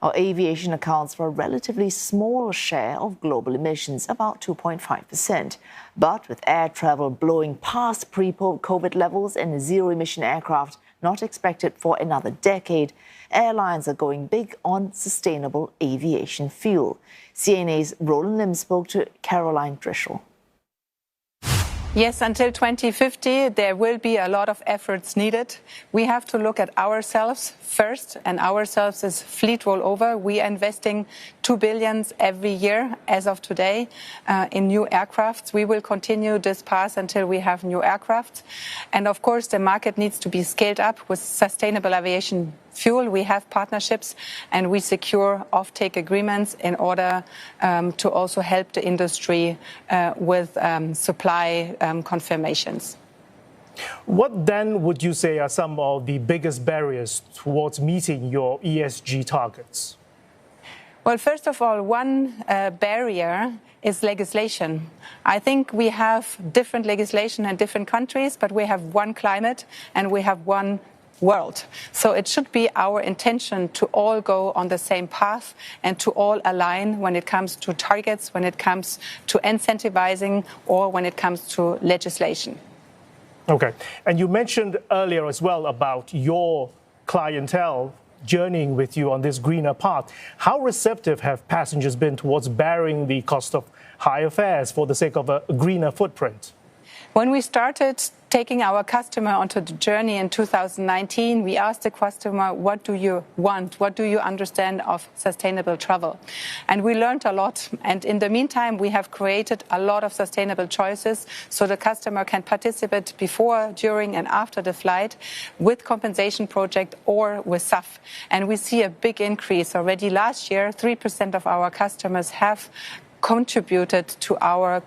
Our aviation accounts for a relatively small share of global emissions, about 2.5%. But with air travel blowing past pre-COVID levels and zero-emission aircraft not expected for another decade, airlines are going big on sustainable aviation fuel. CNA's Roland Lim spoke to Caroline Drischel. Yes, until 2050, there will be a lot of efforts needed. We have to look at ourselves first, and ourselves is fleet rollover. We are investing 2 billion every year as of today in new aircrafts. We will continue this path until we have new aircrafts. And of course, the market needs to be scaled up with sustainable aviation fuel. We have partnerships and we secure offtake agreements in order to also help the industry with supply confirmations. What then would you say are some of the biggest barriers towards meeting your ESG targets? Well, first of all, one barrier is legislation. I think we have different legislation in different countries, but we have one climate and we have one world. So it should be our intention to all go on the same path and to all align when it comes to targets, when it comes to incentivizing, or when it comes to legislation. Okay. And you mentioned earlier as well about your clientele journeying with you on this greener path. How receptive have passengers been towards bearing the cost of higher fares for the sake of a greener footprint? When we started taking our customer onto the journey in 2019, we asked the customer, what do you want? What do you understand of sustainable travel? And we learned a lot. And in the meantime, we have created a lot of sustainable choices so the customer can participate before, during and after the flight with compensation project or with SAF. And we see a big increase. Already last year, 3% of our customers have contributed to our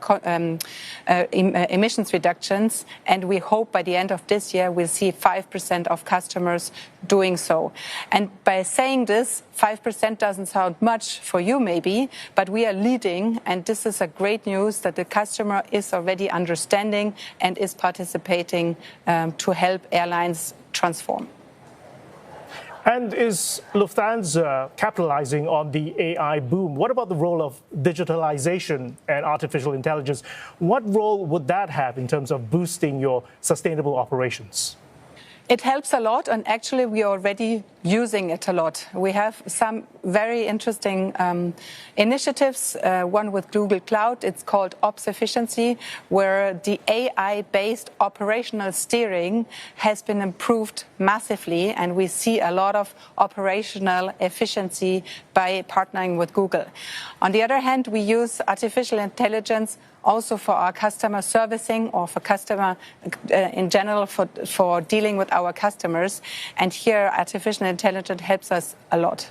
emissions reductions, and we hope by the end of this year we'll see 5% of customers doing so. And by saying this, 5% doesn't sound much for you maybe, but we are leading, and this is a great news that the customer is already understanding and is participating to help airlines transform. And is Lufthansa capitalizing on the AI boom? What about the role of digitalization and artificial intelligence? What role would that have in terms of boosting your sustainable operations? It helps a lot, and actually we are already using it a lot. We have some very interesting initiatives, one with Google Cloud. It's called Ops Efficiency, where the AI-based operational steering has been improved massively, and we see a lot of operational efficiency by partnering with Google. On the other hand, we use artificial intelligence also for our customer servicing or for customer in general for dealing with our customers. And here artificial intelligence helps us a lot.